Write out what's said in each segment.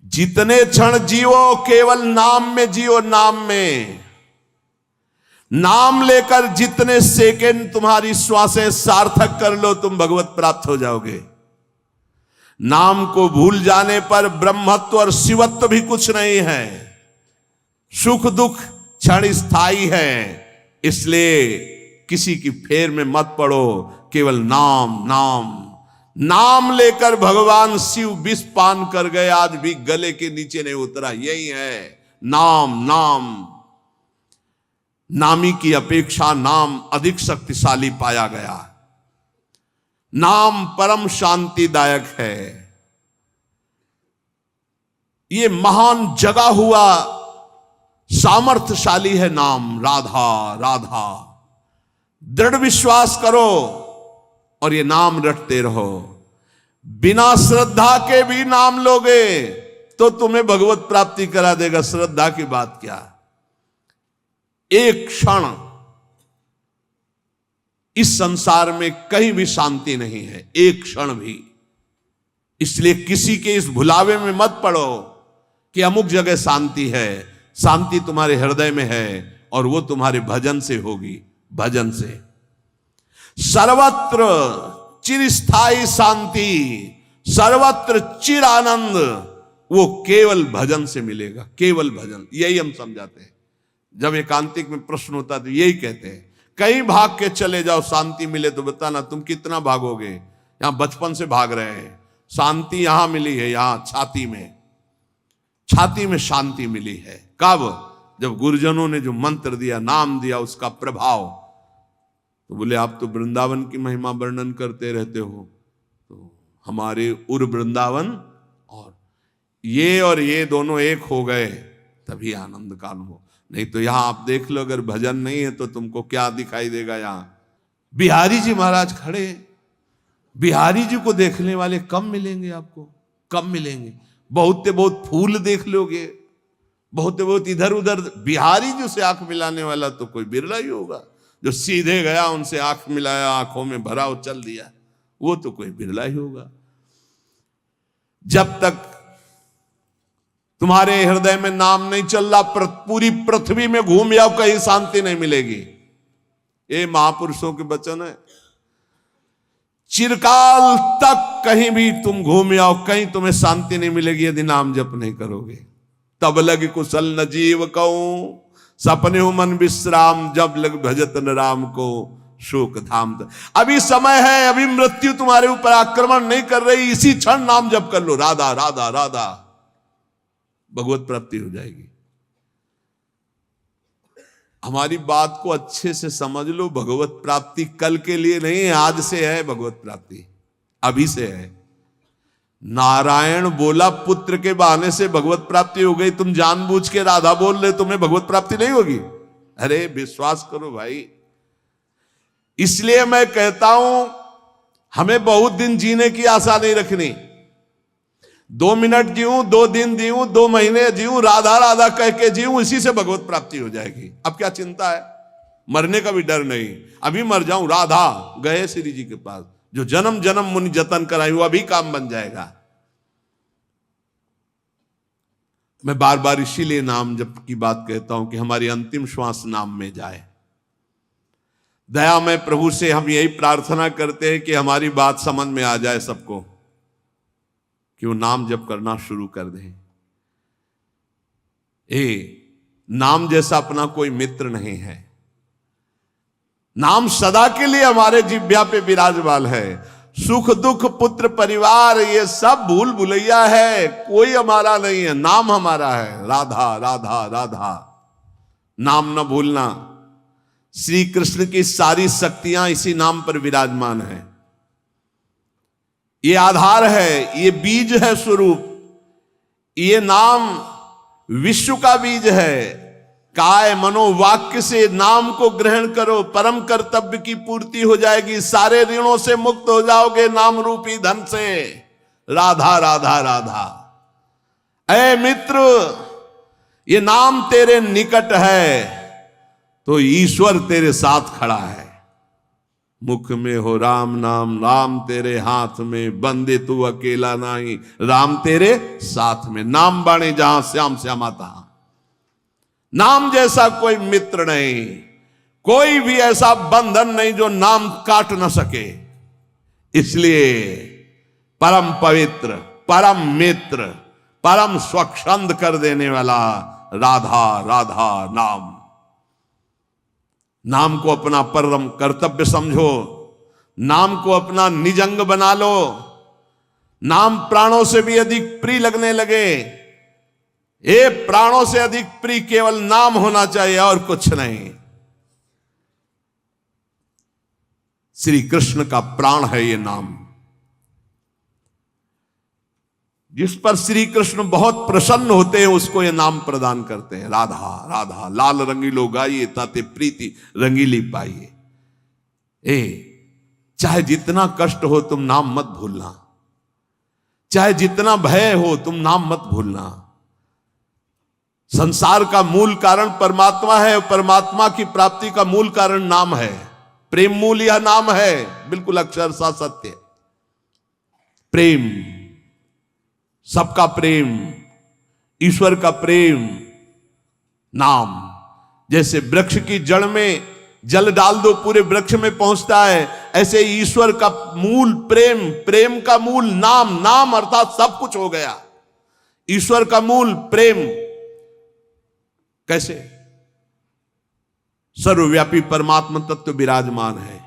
जितने क्षण जियो केवल नाम में जियो, नाम में। नाम लेकर जितने सेकंड तुम्हारी श्वासें सार्थक कर लो, तुम भगवत प्राप्त हो जाओगे। नाम को भूल जाने पर ब्रह्मत्व और शिवत्व भी कुछ नहीं है। सुख दुख क्षण स्थायी है, इसलिए किसी की फेर में मत पड़ो। केवल नाम नाम नाम लेकर भगवान शिव विष पान कर गए, आज भी गले के नीचे नहीं उतरा। यही है नाम। नाम नामी की अपेक्षा नाम अधिक शक्तिशाली पाया गया। नाम परम शांतिदायक है। ये महान जगा हुआ सामर्थ्यशाली है नाम। राधा राधा दृढ़ विश्वास करो और ये नाम रटते रहो। बिना श्रद्धा के भी नाम लोगे तो तुम्हें भगवत प्राप्ति करा देगा। श्रद्धा की बात क्या। एक क्षण इस संसार में कहीं भी शांति नहीं है, एक क्षण भी। इसलिए किसी के इस भुलावे में मत पड़ो कि अमुक जगह शांति है। शांति तुम्हारे हृदय में है और वो तुम्हारे भजन से होगी। भजन से सर्वत्र चिरस्थायी शांति, सर्वत्र चिर आनंद, वो केवल भजन से मिलेगा। केवल भजन, यही हम समझाते हैं। जब एकांतिक में प्रश्न होता है तो यही कहते हैं, कहीं भाग के चले जाओ शांति मिले तो बताना तुम कितना भागोगे। यहां बचपन से भाग रहे हैं, शांति यहां मिली है, यहां छाती में, छाती में शांति मिली है। कब? जब गुरुजनों ने जो मंत्र दिया, नाम दिया, उसका प्रभाव। तो बोले आप तो वृंदावन की महिमा वर्णन करते रहते हो, तो हमारे उर वृंदावन और ये दोनों एक हो गए तभी आनंद का अनुभव। नहीं तो यहां आप देख लो, अगर भजन नहीं है तो तुमको क्या दिखाई देगा। यहां बिहारी जी महाराज खड़े, बिहारी जी को देखने वाले कम मिलेंगे आपको, कम मिलेंगे। बहुत से बहुत फूल देख लोगे, बहुत से बहुत इधर उधर, बिहारी जी से आंख मिलाने वाला तो कोई बिरला ही होगा। जो सीधे गया उनसे आंख मिलाया, आंखों में भरा और चल दिया, वो तो कोई बिरला ही होगा। जब तक तुम्हारे हृदय में नाम नहीं चल रहा, पूरी पृथ्वी में घूम जाओ, कहीं शांति नहीं मिलेगी। ये महापुरुषों के वचन है। चिरकाल तक कहीं भी तुम घूम जाओ, कहीं तुम्हें शांति नहीं मिलेगी यदि नाम जप नहीं करोगे। तब लग कुशल न जीव कहूं, सपने हो मन विश्राम, जब लग भजत न राम को शोक धाम। अभी समय है, अभी मृत्यु तुम्हारे ऊपर आक्रमण नहीं कर रही, इसी क्षण नाम जप कर लो। राधा राधा राधा, भगवत प्राप्ति हो जाएगी। हमारी बात को अच्छे से समझ लो। भगवत प्राप्ति कल के लिए नहीं है, आज से है। भगवत प्राप्ति अभी से है। नारायण बोला पुत्र के बहाने से भगवत प्राप्ति हो गई, तुम जानबूझ के राधा बोल रहे, तुम्हें भगवत प्राप्ति नहीं होगी। अरे विश्वास करो भाई। इसलिए मैं कहता हूं, हमें बहुत दिन जीने की आशा नहीं रखनी। 2 मिनट जीऊं, 2 दिन जीऊं, 2 महीने जीऊं, राधा राधा कह के जीऊं, इसी से भगवत प्राप्ति हो जाएगी। अब क्या चिंता है? मरने का भी डर नहीं। अभी मर जाऊं, राधा गए श्री जी के पास, जो जन्म जन्म मुनि जतन कराई, वो अभी काम बन जाएगा। मैं बार बार इसीलिए नाम जप की बात कहता हूं कि हमारी अंतिम श्वास नाम में जाए। दयामय प्रभु से हम यही प्रार्थना करते हैं कि हमारी बात समझ में आ जाए सबको, कि वो नाम जप करना शुरू कर दें। नाम जैसा अपना कोई मित्र नहीं है। नाम सदा के लिए हमारे जिह्वा पे विराजमान है। सुख दुख पुत्र परिवार ये सब भूल भुलैया है, कोई हमारा नहीं है, नाम हमारा है। राधा राधा राधा, नाम न भूलना। श्री कृष्ण की सारी शक्तियां इसी नाम पर विराजमान है। ये आधार है, ये बीज है स्वरूप। ये नाम विश्व का बीज है। काय मनोवाक्य से नाम को ग्रहण करो, परम कर्तव्य की पूर्ति हो जाएगी। सारे ऋणों से मुक्त हो जाओगे नाम रूपी धन से। राधा राधा राधा। ऐ मित्र, ये नाम तेरे निकट है तो ईश्वर तेरे साथ खड़ा है। मुख में हो राम नाम, राम तेरे हाथ में, बंदे तू अकेला नहीं, राम तेरे साथ में। नाम बाणे जहां श्याम श्यामा तहां। नाम जैसा कोई मित्र नहीं, कोई भी ऐसा बंधन नहीं जो नाम काट न सके। इसलिए परम पवित्र, परम मित्र, परम स्वच्छंद कर देने वाला राधा राधा नाम। नाम को अपना परम कर्तव्य समझो, नाम को अपना निज अंग बना लो। नाम प्राणों से भी अधिक प्रिय लगने लगे। ये प्राणों से अधिक प्रिय केवल नाम होना चाहिए और कुछ नहीं। श्री कृष्ण का प्राण है ये नाम, जिस पर श्री कृष्ण बहुत प्रसन्न होते हैं उसको ये नाम प्रदान करते हैं। राधा राधा लाल रंगीलो गाइए, ताते प्रीति रंगीली पाइए। चाहे जितना कष्ट हो तुम नाम मत भूलना, चाहे जितना भय हो तुम नाम मत भूलना। संसार का मूल कारण परमात्मा है, परमात्मा की प्राप्ति का मूल कारण नाम है। प्रेम मूल यह नाम है, बिल्कुल अक्षरशः सत्य। प्रेम, सबका प्रेम, ईश्वर का प्रेम, नाम। जैसे वृक्ष की जड़ में जल डाल दो पूरे वृक्ष में पहुंचता है, ऐसे ईश्वर का मूल प्रेम, प्रेम का मूल नाम। नाम अर्थात सब कुछ हो गया। ईश्वर का मूल प्रेम। कैसे? सर्वव्यापी परमात्मा तत्व विराजमान है।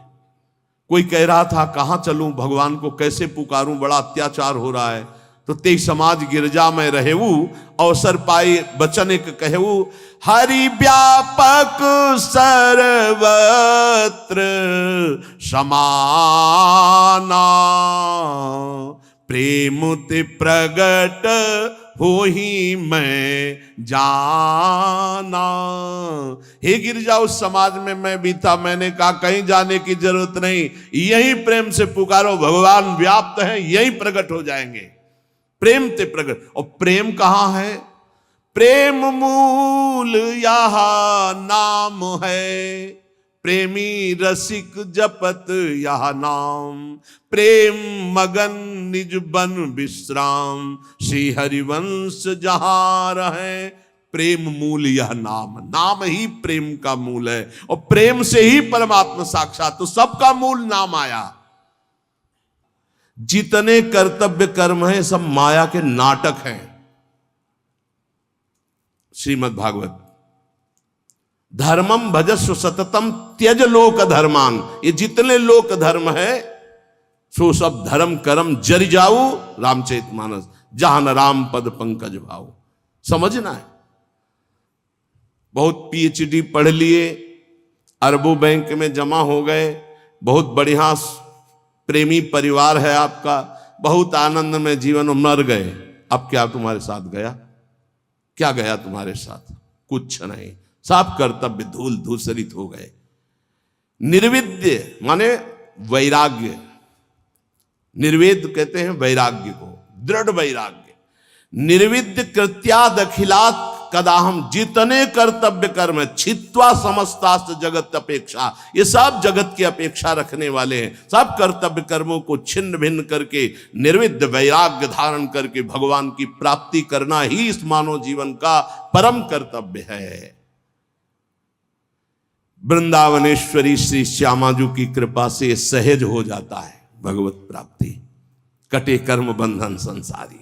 कोई कह रहा था कहां चलूं, भगवान को कैसे पुकारूं, बड़ा अत्याचार हो रहा है। तो ते समाज गिरजा में रहेऊ, अवसर पाई बचन एक कहू। हरि व्यापक सर्वत्र समाना, प्रेम ते प्रगट हो ही मैं जाना। हे गिरजा, उस समाज में मैं भी था, मैंने कहा कहीं जाने की जरूरत नहीं, यही प्रेम से पुकारो, भगवान व्याप्त है, यही प्रकट हो जाएंगे। प्रेम ते प्रगट। और प्रेम कहां है? प्रेम मूल यह नाम है, प्रेमी रसिक जपत यह नाम। प्रेम मगन निज बन विश्राम, श्री हरिवंश जहां रहे। प्रेम मूल यह नाम, नाम ही प्रेम का मूल है। और प्रेम से ही परमात्मा साक्षात, तो सबका मूल नाम आया। जितने कर्तव्य कर्म हैं सब माया के नाटक हैं। श्रीमद् भागवत, धर्मम भजस्व सततम त्यज लोक धर्मांग। ये जितने लोक धर्म है सो सब धर्म कर्म जरि जाऊ, रामचरितमानस, जहां न राम पद पंकज भाऊ। समझना है। बहुत पीएचडी पढ़ लिए, अरबों बैंक में जमा हो गए, बहुत बढ़िया प्रेमी परिवार है आपका, बहुत आनंद में जीवन में मर गए। अब क्या तुम्हारे साथ गया? क्या गया तुम्हारे साथ? कुछ नहीं। सब कर्तव्य धूल धूसरित हो गए। निर्विद्य माने वैराग्य, निर्वेद कहते हैं वैराग्य को, दृढ़ वैराग्य। निर्विद्य कृत्याद अखिलात कदाहम, जितने कर्तव्य कर्म छित्वा समस्तास्त जगत अपेक्षा, ये सब जगत की अपेक्षा रखने वाले हैं। सब कर्तव्य कर्मों को छिन्न भिन्न करके निर्विद्य वैराग्य धारण करके भगवान की प्राप्ति करना ही इस मानव जीवन का परम कर्तव्य है। वृंदावनेश्वरी श्री श्यामाजू की कृपा से सहज हो जाता है भगवत प्राप्ति। कटे कर्म बंधन संसारी,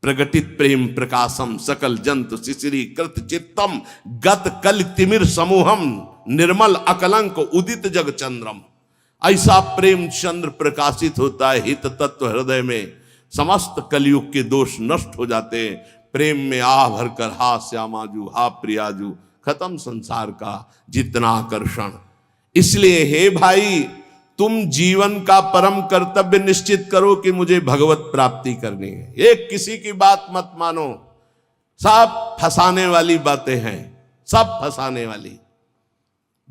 प्रगटित प्रेम प्रकाशम, सकल जंतु शिशिरी कृत चित्तम, गत कल तिमिर समूहम, निर्मल अकलंक उदित जग चंद्रम। ऐसा प्रेम चंद्र प्रकाशित होता है हित तत्व हृदय में, समस्त कलयुग के दोष नष्ट हो जाते हैं। प्रेम में आह भरकर हा श्यामाजू, हा प्रियाजू, खत्म संसार का जितना आकर्षण। इसलिए हे भाई, तुम जीवन का परम कर्तव्य निश्चित करो कि मुझे भगवत प्राप्ति करनी है। एक किसी की बात मत मानो, सब फंसाने वाली बातें हैं, सब फंसाने वाली।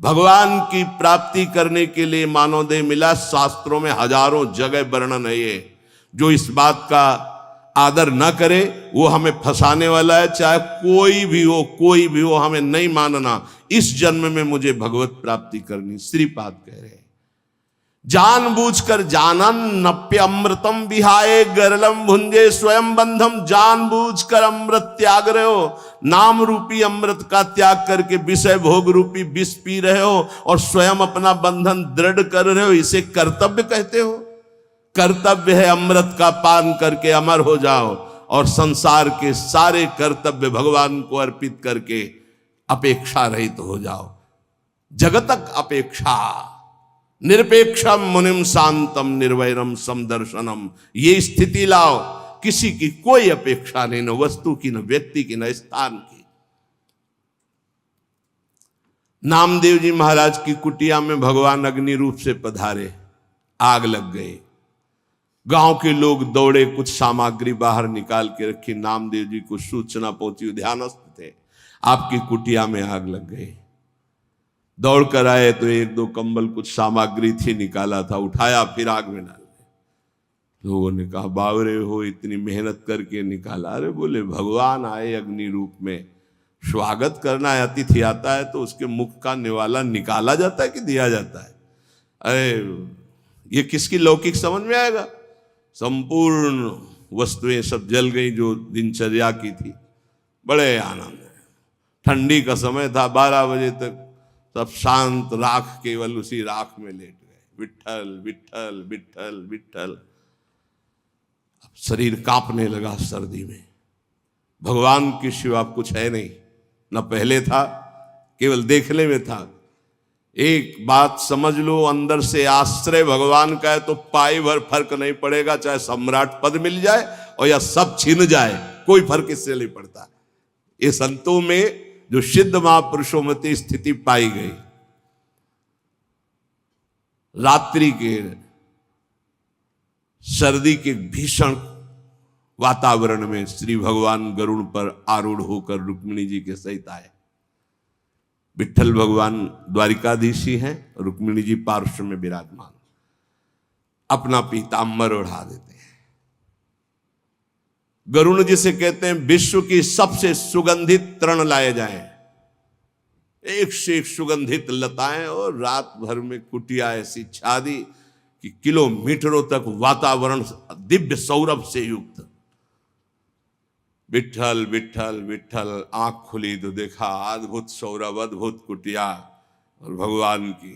भगवान की प्राप्ति करने के लिए मानव देह मिला, शास्त्रों में हजारों जगह वर्णन है ये। जो इस बात का आदर न करे वो हमें फंसाने वाला है। चाहे कोई भी हो, कोई भी हो, हमें नहीं मानना। इस जन्म में मुझे भगवत प्राप्ति करनी, श्रीपाद कह रहे हैं। जानबूझकर जानन नप्य अमृतम विहाय गरलम भुंजे स्वयं बंधम, जानबूझकर अमृत त्याग रहे हो, नाम रूपी अमृत का त्याग करके विषय भोग रूपी विष पी रहे हो और स्वयं अपना बंधन दृढ़ कर रहे हो, इसे कर्तव्य कहते हो? कर्तव्य है अमृत का पान करके अमर हो जाओ और संसार के सारे कर्तव्य भगवान को अर्पित करके अपेक्षा रहित हो जाओ। जगतक अपेक्षा निरपेक्षम मुनिम शांतम निर्वैरम समदर्शनम, ये स्थिति लाओ, किसी की कोई अपेक्षा नहीं, न वस्तु की, न व्यक्ति की, न स्थान की। नामदेव जी महाराज की कुटिया में भगवान अग्नि रूप से पधारे, आग लग गई। गांव के लोग दौड़े, कुछ सामग्री बाहर निकाल के रखी। नामदेव जी को सूचना पहुंची, ध्यानस्थ थे, आपकी कुटिया में आग लग गई। दौड़ कर आए तो एक दो कंबल, कुछ सामग्री थी, निकाला था, उठाया, फिर आग में डाल दिया। लोगों ने कहा बावरे हो, इतनी मेहनत करके निकाला। अरे बोले भगवान आए अग्नि रूप में, स्वागत करना है, अतिथि आता है तो उसके मुख का निवाला निकाला जाता है कि दिया जाता है? अरे ये किसकी लौकिक समझ में आएगा? संपूर्ण वस्तुएं सब जल गई जो दिनचर्या की थी। बड़े आनंद है। ठंडी का समय था, 12 बजे तक सब शांत, राख केवल उसी राख में लेट गए। विट्ठल विट्ठल विट्ठल विट्ठल। अब शरीर कांपने लगा सर्दी में। भगवान के सिवा कुछ है नहीं, न पहले था, केवल देखने में था। एक बात समझ लो, अंदर से आश्रय भगवान का है तो पाई भर फर्क नहीं पड़ेगा, चाहे सम्राट पद मिल जाए और या सब छिन जाए, कोई फर्क इससे नहीं पड़ता। ये संतों में जो सिद्ध महापुरुषों में स्थिति पाई गई। रात्रि के सर्दी के भीषण वातावरण में श्री भगवान गरुड़ पर आरूढ़ होकर रुक्मिणी जी के सहित आए। विट्ठल भगवान द्वारिकाधीश ही हैं, रुक्मिणी जी पार्श्व में विराजमान, अपना पीताम्बर ओढ़ा देते हैं। गरुड़ जिसे कहते हैं विश्व की सबसे सुगंधित तृण लाए जाएं, एक से एक सुगंधित लताएं, और रात भर में कुटिया ऐसी छा दी कि किलोमीटरों तक वातावरण दिव्य सौरभ से युक्त। विट्ठल विट्ठल विट्ठल, आंख खुली तो देखा अद्भुत सौरभ, अद्भुत कुटिया और भगवान की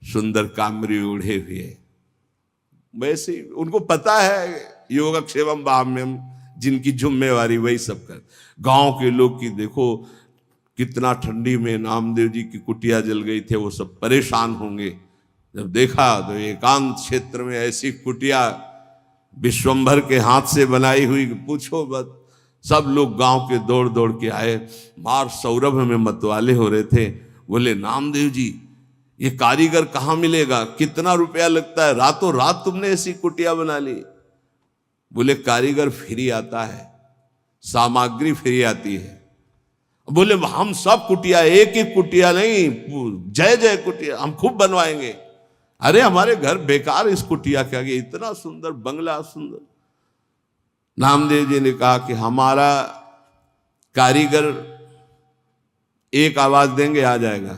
सुंदर कामरी ओढ़े हुए। वैसे उनको पता है योगक्षेमम बाह्यम, जिनकी जिम्मेवारी वही सब कर। गांव के लोग की देखो कितना ठंडी में नामदेव जी की कुटिया जल गई थे, वो सब परेशान होंगे। जब देखा तो एकांत क्षेत्र में ऐसी कुटिया विश्वंभर के हाथ से बनाई हुई, पूछो मत। सब लोग गांव के दौड़ दौड़ के आए, मार सौरभ में मतवाले हो रहे थे। बोले नामदेव जी ये कारीगर कहाँ मिलेगा, कितना रुपया लगता है, रातों रात तुमने ऐसी कुटिया बना ली? बोले कारीगर फ्री आता है, सामग्री फ्री आती है। बोले हम सब कुटिया, एक एक कुटिया नहीं, जय जय कुटिया हम खूब बनवाएंगे। अरे हमारे घर बेकार इस कुटिया के आगे, इतना सुंदर बंगला सुंदर। नामदेव जी ने कहा कि हमारा कारीगर एक आवाज देंगे आ जाएगा,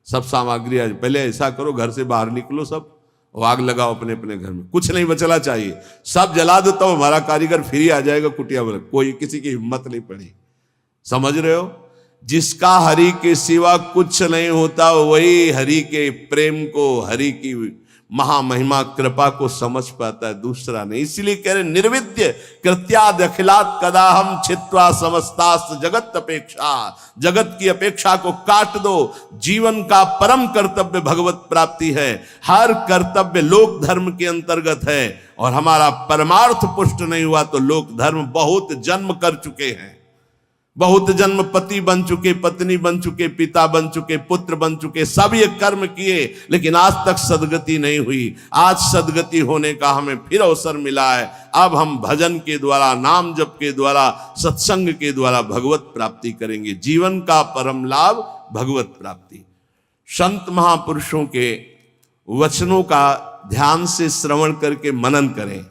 सब सामग्री आ जाए। पहले ऐसा करो, घर से बाहर निकलो सब, आग लगाओ अपने अपने घर में, कुछ नहीं बचना चाहिए, सब जला दो, तो हमारा कारीगर फ्री आ जाएगा कुटिया बना। कोई किसी की हिम्मत नहीं पड़ी। समझ रहे हो? जिसका हरि के सिवा कुछ नहीं होता, वही हरि के प्रेम को, हरि की महामहिमा कृपा को समझ पाता है, दूसरा नहीं। इसलिए कह रहे निर्विद्य कृत्याद अखिलात कदाहम छित्वा समस्तास्त जगत अपेक्षा। जगत की अपेक्षा को काट दो। जीवन का परम कर्तव्य भगवत प्राप्ति है। हर कर्तव्य लोक धर्म के अंतर्गत है, और हमारा परमार्थ पुष्ट नहीं हुआ तो लोक धर्म बहुत जन्म कर चुके हैं, बहुत जन्म पति बन चुके, पत्नी बन चुके, पिता बन चुके, पुत्र बन चुके, सब ये कर्म किए, लेकिन आज तक सदगति नहीं हुई। आज सदगति होने का हमें फिर अवसर मिला है। अब हम भजन के द्वारा, नाम जप के द्वारा, सत्संग के द्वारा भगवत प्राप्ति करेंगे। जीवन का परम लाभ भगवत प्राप्ति। संत महापुरुषों के वचनों का ध्यान से श्रवण करके मनन करें।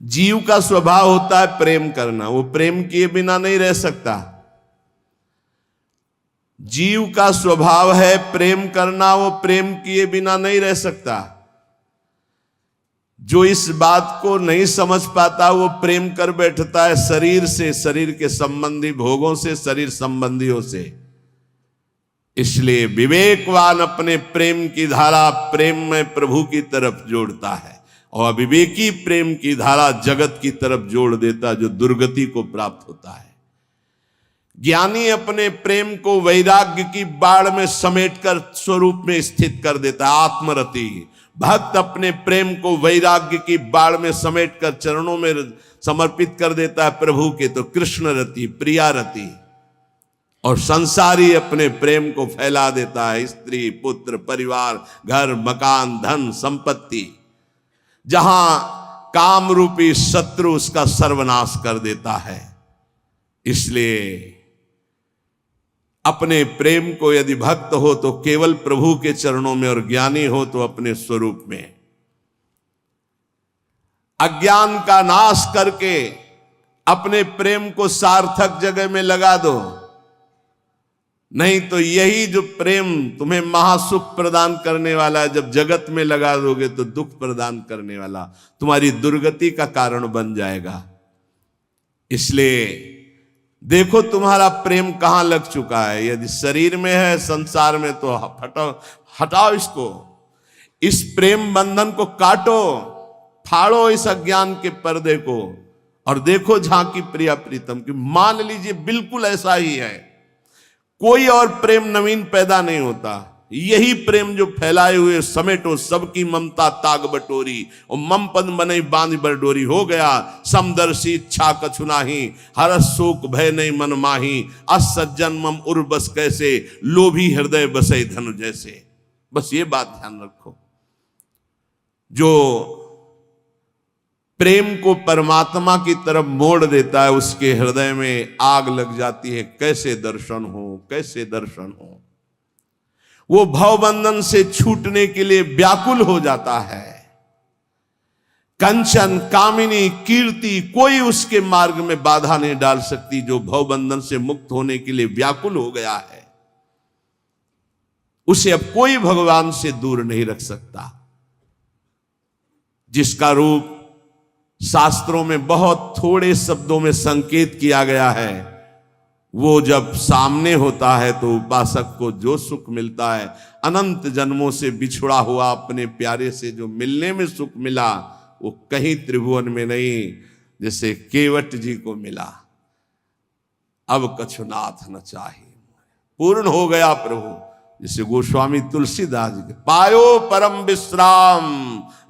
जीव का स्वभाव होता है प्रेम करना, वो प्रेम किए बिना नहीं रह सकता। जीव का स्वभाव है प्रेम करना, वो प्रेम किए बिना नहीं रह सकता। जो इस बात को नहीं समझ पाता वो प्रेम कर बैठता है शरीर से, शरीर के संबंधी भोगों से, शरीर संबंधियों से। इसलिए विवेकवान अपने प्रेम की धारा प्रेम में प्रभु की तरफ जोड़ता है, और अविवेकी प्रेम की धारा जगत की तरफ जोड़ देता, जो दुर्गति को प्राप्त होता है। ज्ञानी अपने प्रेम को वैराग्य की बाढ़ में समेटकर स्वरूप में स्थित कर देता है, आत्मरति। भक्त अपने प्रेम को वैराग्य की बाढ़ में समेटकर चरणों में समर्पित कर देता है प्रभु के, तो कृष्ण रति, प्रिया रति। और संसारी अपने प्रेम को फैला देता है स्त्री, पुत्र, परिवार, घर, मकान, धन, संपत्ति, जहां काम रूपी शत्रु उसका सर्वनाश कर देता है। इसलिए अपने प्रेम को यदि भक्त हो तो केवल प्रभु के चरणों में, और ज्ञानी हो तो अपने स्वरूप में। अज्ञान का नाश करके अपने प्रेम को सार्थक जगह में लगा दो, नहीं तो यही जो प्रेम तुम्हें महासुख प्रदान करने वाला है, जब जगत में लगा दोगे तो दुख प्रदान करने वाला, तुम्हारी दुर्गति का कारण बन जाएगा। इसलिए देखो तुम्हारा प्रेम कहां लग चुका है। यदि शरीर में है, संसार में, तो हटाओ इसको, इस प्रेम बंधन को काटो, फाड़ो इस अज्ञान के पर्दे को, और देखो झांकी प्रिया प्रीतम की। मान लीजिए बिल्कुल ऐसा ही है, कोई और प्रेम नवीन पैदा नहीं होता, यही प्रेम जो फैलाए हुए समेटो सबकी ममता ताग बटोरी, और मम पद बने बांध बरडोरी। हो गया समदर्शी इच्छा कछु नाही, हर शोक भय नहीं मन माही, असज्जन मम उर बस कैसे, लोभी हृदय बसे धनु जैसे। बस ये बात ध्यान रखो, जो प्रेम को परमात्मा की तरफ मोड़ देता है उसके हृदय में आग लग जाती है। कैसे दर्शन हो, कैसे दर्शन हो। वो भवबंधन से छूटने के लिए व्याकुल हो जाता है। कंचन, कामिनी, कीर्ति कोई उसके मार्ग में बाधा नहीं डाल सकती, जो भवबंधन से मुक्त होने के लिए व्याकुल हो गया है। उसे अब कोई भगवान से दूर नहीं रख सकता। जिसका रूप शास्त्रों में बहुत थोड़े शब्दों में संकेत किया गया है, वो जब सामने होता है तो उपासक को जो सुख मिलता है, अनंत जन्मों से बिछुड़ा हुआ अपने प्यारे से जो मिलने में सुख मिला, वो कहीं त्रिभुवन में नहीं, जैसे केवट जी को मिला। अब कछुनाथ न चाहिए, पूर्ण हो गया प्रभु। जैसे गोस्वामी तुलसीदास जी के, पायो परम विश्राम,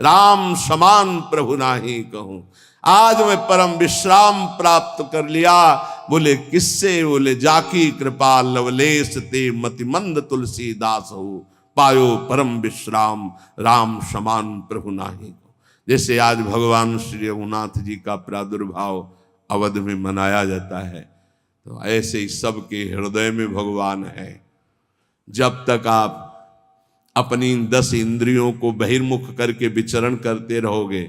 राम समान प्रभु नाही कहूं। आज मैं परम विश्राम प्राप्त कर लिया। बोले किससे? बोले जाकी कृपा लवलेश ते मतिमंद तुलसीदास हो, पायो परम विश्राम, राम समान प्रभु नाही। जैसे आज भगवान श्री रघुनाथ जी का प्रादुर्भाव अवध में मनाया जाता है, तो ऐसे ही सबके हृदय में भगवान है। जब तक आप अपनी 10 इंद्रियों को बहिर्मुख करके विचरण करते रहोगे,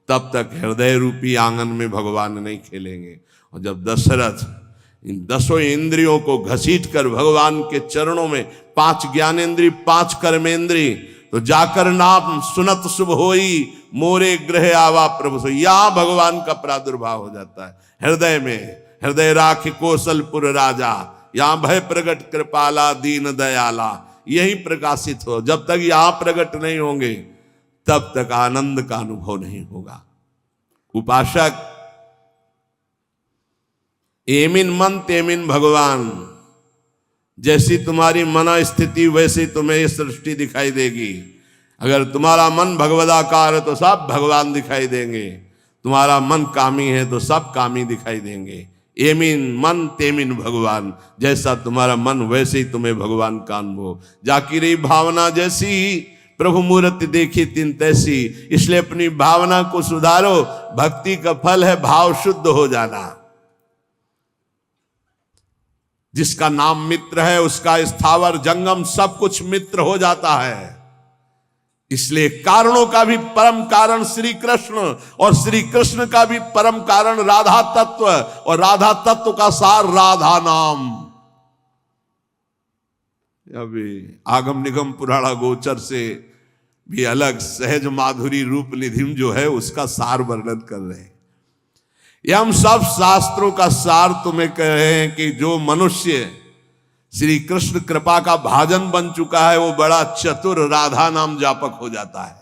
तब तक हृदय रूपी आंगन में भगवान नहीं खेलेंगे। और जब दशरथ इन 10 इंद्रियों को घसीट कर भगवान के चरणों में, 5 ज्ञानेन्द्रिय 5 कर्मेंद्रिय, तो जाकर नाम सुनत शुभ होई, मोरे ग्रह आवा प्रभु सो। यहां भगवान का प्रादुर्भाव हो जाता है हृदय में। हृदय राखि कौशलपुर राजा, यहां भय प्रगट कृपाला दीन दयाला, यही प्रकाशित हो। जब तक यहां प्रकट नहीं होंगे तब तक आनंद का अनुभव नहीं होगा। उपासक एमिन मन तेमिन भगवान, जैसी तुम्हारी मन स्थिति वैसी तुम्हें ये सृष्टि दिखाई देगी। अगर तुम्हारा मन भगवदाकार है तो सब भगवान दिखाई देंगे, तुम्हारा मन कामी है तो सब कामी दिखाई देंगे। एमिन मन तेमिन भगवान, जैसा तुम्हारा मन वैसे ही तुम्हें भगवान का अनुभव। जाकिरी भावना जैसी प्रभु मूर्ति देखी तिन तैसी। इसलिए अपनी भावना को सुधारो। भक्ति का फल है भाव शुद्ध हो जाना। जिसका नाम मित्र है उसका स्थावर जंगम सब कुछ मित्र हो जाता है। इसलिए कारणों का भी परम कारण श्री कृष्ण, और श्री कृष्ण का भी परम कारण राधा तत्व, और राधा तत्व का सार राधा नाम। अभी आगम निगम पुराणा गोचर से भी अलग सहज माधुरी रूप निधिम जो है उसका सार वर्णन कर रहे हैं। ये हम सब शास्त्रों का सार तुम्हें कह रहे हैं कि जो मनुष्य श्री कृष्ण कृपा का भाजन बन चुका है वो बड़ा चतुर राधा नाम जापक हो जाता है।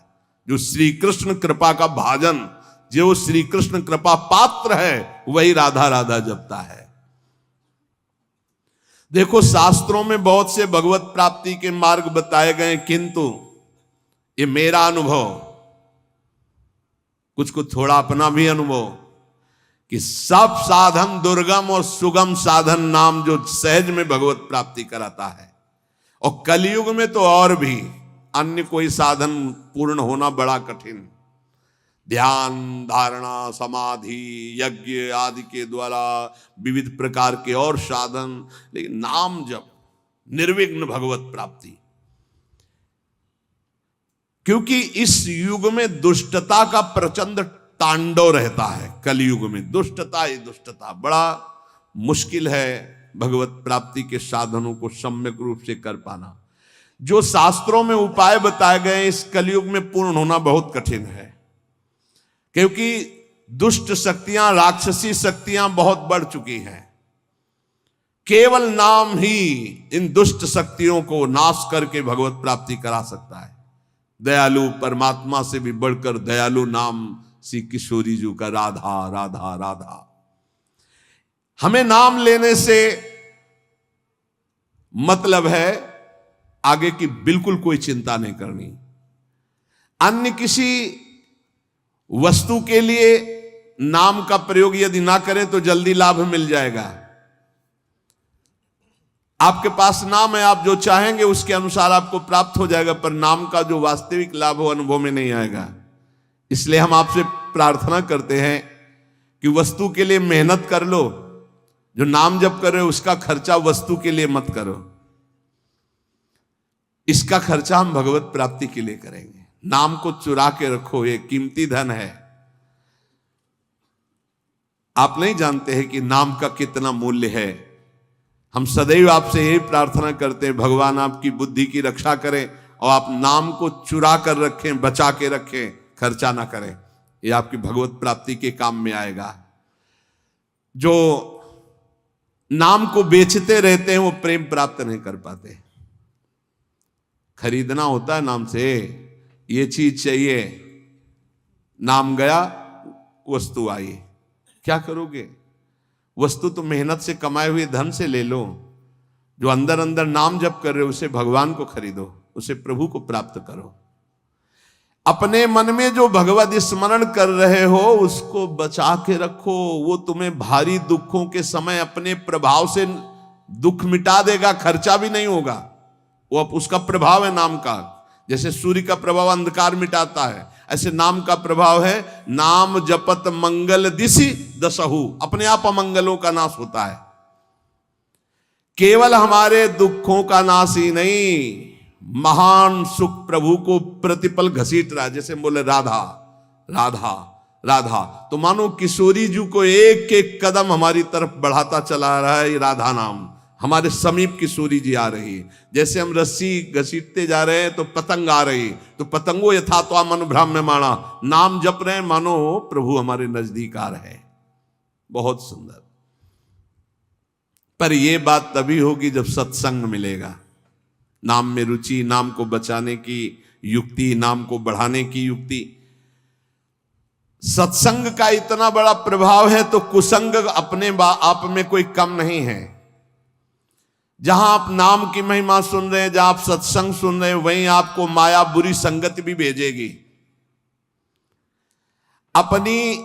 जो श्री कृष्ण कृपा का भाजन, जो श्री कृष्ण कृपा पात्र है, वही राधा राधा जपता है। देखो शास्त्रों में बहुत से भगवत प्राप्ति के मार्ग बताए गए, किंतु ये मेरा अनुभव, कुछ थोड़ा अपना भी अनुभव, कि सब साधन दुर्गम और सुगम साधन नाम जो सहज में भगवत प्राप्ति कराता है, और कलयुग में तो और भी अन्य कोई साधन पूर्ण होना बड़ा कठिन। ध्यान, धारणा, समाधि, यज्ञ आदि के द्वारा विविध प्रकार के और साधन, लेकिन नाम जप, निर्विघ्न भगवत प्राप्ति। क्योंकि इस युग में दुष्टता का प्रचंड तांडव रहता है। कलयुग में दुष्टता ही दुष्टता, बड़ा मुश्किल है भगवत प्राप्ति के साधनों को सम्यक रूप से कर पाना। जो शास्त्रों में उपाय बताए गए इस कलयुग में पूर्ण होना बहुत कठिन है, क्योंकि दुष्ट शक्तियां, राक्षसी शक्तियां बहुत बढ़ चुकी हैं। केवल नाम ही इन दुष्ट शक्तियों को नाश करके भगवत प्राप्ति करा सकता है। दयालु परमात्मा से भी बढ़कर दयालु नाम श्री किशोरी जी का, राधा राधा राधा। हमें नाम लेने से मतलब है आगे की बिल्कुल कोई चिंता नहीं करनी। अन्य किसी वस्तु के लिए नाम का प्रयोग यदि ना करें तो जल्दी लाभ मिल जाएगा। आपके पास नाम है, आप जो चाहेंगे उसके अनुसार आपको प्राप्त हो जाएगा, पर नाम का जो वास्तविक लाभ हो अनुभव में नहीं आएगा। इसलिए हम आपसे प्रार्थना करते हैं कि वस्तु के लिए मेहनत कर लो, जो नाम जप कर रहे हो उसका खर्चा वस्तु के लिए मत करो, इसका खर्चा हम भगवत प्राप्ति के लिए करेंगे। नाम को चुरा के रखो, ये कीमती धन है। आप नहीं जानते हैं कि नाम का कितना मूल्य है। हम सदैव आपसे यही प्रार्थना करते हैं, भगवान आपकी बुद्धि की रक्षा करें और आप नाम को चुरा कर रखें, बचा के रखें, खर्चा ना करें। ये आपकी भगवत प्राप्ति के काम में आएगा। जो नाम को बेचते रहते हैं वो प्रेम प्राप्त नहीं कर पाते। खरीदना होता है नाम से, ये चीज चाहिए, नाम गया वस्तु आई, क्या करोगे? वस्तु तो मेहनत से कमाए हुए धन से ले लो। जो अंदर अंदर नाम जप कर रहे हो उसे भगवान को खरीदो, उसे प्रभु को प्राप्त करो। अपने मन में जो भगवत स्मरण कर रहे हो उसको बचा के रखो, वो तुम्हें भारी दुखों के समय अपने प्रभाव से दुख मिटा देगा, खर्चा भी नहीं होगा। वो अब उसका प्रभाव है नाम का। जैसे सूर्य का प्रभाव अंधकार मिटाता है, ऐसे नाम का प्रभाव है। नाम जपत मंगल दिशि दसहु, अपने आप अमंगलों का नाश होता है। केवल हमारे दुखों का नाश ही नहीं, महान सुख प्रभु को प्रतिपल घसीट रहा है। जैसे बोले राधा राधा राधा, तो मानो किशोरी जी को एक एक कदम हमारी तरफ बढ़ाता चला रहा है ये राधा नाम। हमारे समीप किशोरी जी आ रही है। जैसे हम रस्सी घसीटते जा रहे हैं तो पतंग आ रही, तो पतंगो यथा तो मनु भ्राम्यमाणा, नाम जप रहे हैं मानो प्रभु हमारे नजदीक आ रहे हैं। बहुत सुंदर। पर यह बात तभी होगी जब सत्संग मिलेगा। नाम में रुचि, नाम को बचाने की युक्ति, नाम को बढ़ाने की युक्ति। सत्संग का इतना बड़ा प्रभाव है तो कुसंग अपने आप में कोई कम नहीं है। जहां आप नाम की महिमा सुन रहे हैं, जहां आप सत्संग सुन रहे हैं, वहीं आपको माया बुरी संगति भी भेजेगी। अपनी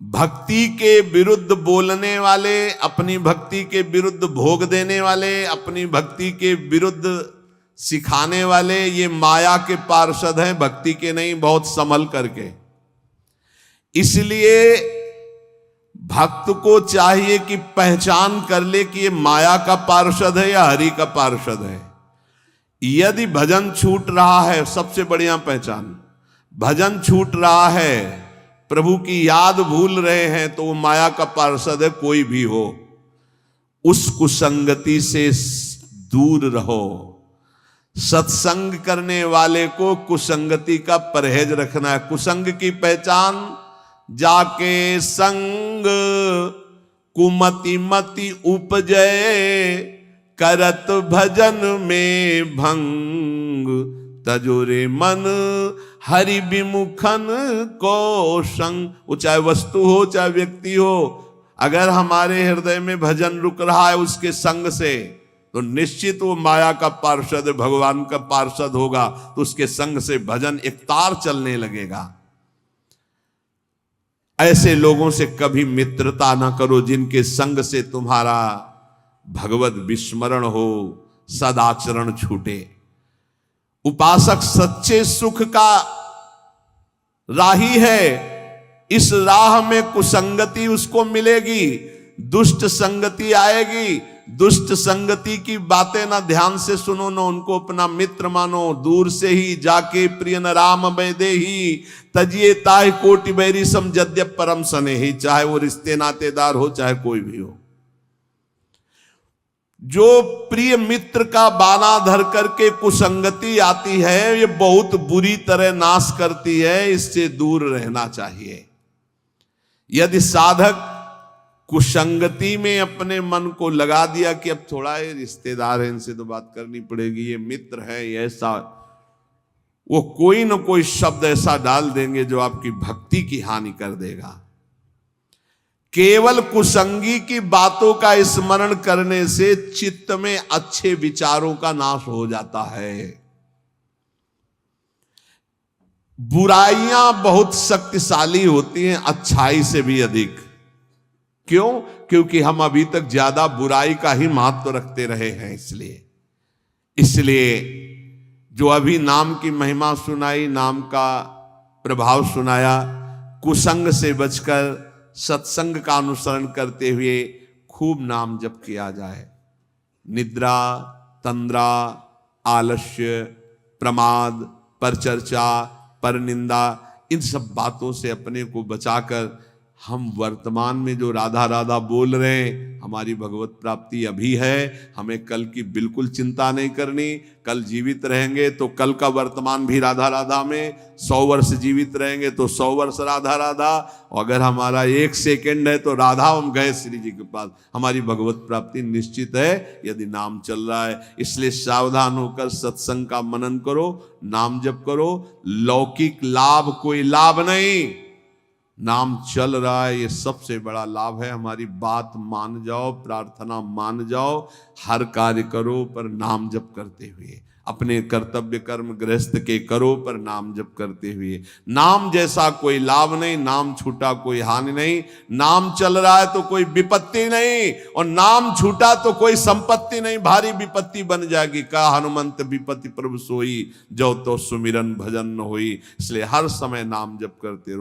भक्ति के विरुद्ध बोलने वाले, अपनी भक्ति के विरुद्ध भोग देने वाले, अपनी भक्ति के विरुद्ध सिखाने वाले, ये माया के पार्षद हैं, भक्ति के नहीं। बहुत संभल करके। इसलिए भक्त को चाहिए कि पहचान कर ले कि ये माया का पार्षद है या हरि का पार्षद है। यदि भजन छूट रहा है, सबसे बढ़िया पहचान, भजन छूट रहा है, प्रभु की याद भूल रहे हैं, तो वो माया का पार्षद है। कोई भी हो, उस कुसंगति से दूर रहो। सत्संग करने वाले को कुसंगति का परहेज रखना है। कुसंग की पहचान, जाके संग कुमति मति उपजय, करत भजन में भंग, तजुरे मन हरि विमुखन को संग। वो चाहे वस्तु हो चाहे व्यक्ति हो, अगर हमारे हृदय में भजन रुक रहा है उसके संग से, तो निश्चित वो माया का पार्षद, भगवान का पार्षद होगा, तो उसके संग से भजन एक तार चलने लगेगा। ऐसे लोगों से कभी मित्रता ना करो जिनके संग से तुम्हारा भगवत विस्मरण हो, सदाचरण छूटे। उपासक सच्चे सुख का राही है, इस राह में कुसंगति उसको मिलेगी, दुष्ट संगति आएगी। दुष्ट संगति की बातें ना ध्यान से सुनो, ना उनको अपना मित्र मानो। दूर से ही जाके प्रिय न राम वैदे ही, तजिए ताहि कोटि बैरी सम जद्यप परम सने ही। चाहे वो रिश्ते नातेदार हो चाहे कोई भी हो, जो प्रिय मित्र का बाना धर करके कुसंगति आती है, ये बहुत बुरी तरह नाश करती है, इससे दूर रहना चाहिए। यदि साधक कुसंगति में अपने मन को लगा दिया कि अब थोड़ा ये रिश्तेदार है, इनसे तो बात करनी पड़ेगी, ये मित्र है, ये ऐसा, वो कोई न कोई शब्द ऐसा डाल देंगे जो आपकी भक्ति की हानि कर देगा। केवल कुसंगी की बातों का स्मरण करने से चित्त में अच्छे विचारों का नाश हो जाता है। बुराइयां बहुत शक्तिशाली होती हैं अच्छाई से भी अधिक। क्यों? क्योंकि हम अभी तक ज्यादा बुराई का ही महत्व रखते रहे हैं। इसलिए जो अभी नाम की महिमा सुनाई, नाम का प्रभाव सुनाया, कुसंग से बचकर सत्संग का अनुसरण करते हुए खूब नाम जप किया जाए। निद्रा, तंद्रा, आलस्य, प्रमाद, परचर्चा, परनिंदा, इन सब बातों से अपने को बचाकर हम वर्तमान में जो राधा राधा बोल रहे हैं, हमारी भगवत प्राप्ति अभी है। हमें कल की बिल्कुल चिंता नहीं करनी। कल जीवित रहेंगे तो कल का वर्तमान भी राधा राधा में, 100 वर्ष जीवित रहेंगे तो 100 वर्ष राधा राधा, और अगर हमारा 1 सेकंड है तो राधा हम गए श्री जी के पास। हमारी भगवत प्राप्ति निश्चित है यदि नाम चल रहा है। इसलिए सावधान होकर सत्संग का मनन करो, नाम जप करो। लौकिक लाभ कोई लाभ नहीं, नाम चल रहा है, ये सबसे बड़ा लाभ है। हमारी बात मान जाओ, प्रार्थना मान जाओ, हर कार्य करो पर नाम जप करते हुए। अपने कर्तव्य कर्म गृहस्थ के करो पर नाम जप करते हुए। नाम जैसा कोई लाभ नहीं, नाम छूटा कोई हानि नहीं। नाम चल रहा है तो कोई विपत्ति नहीं, और नाम छूटा तो कोई संपत्ति नहीं, भारी विपत्ति बन जाएगी। का हनुमंत विपत्ति प्रभु सोई, जो तो सुमिरन भजन न होई। इसलिए हर समय नाम जप करते रहो।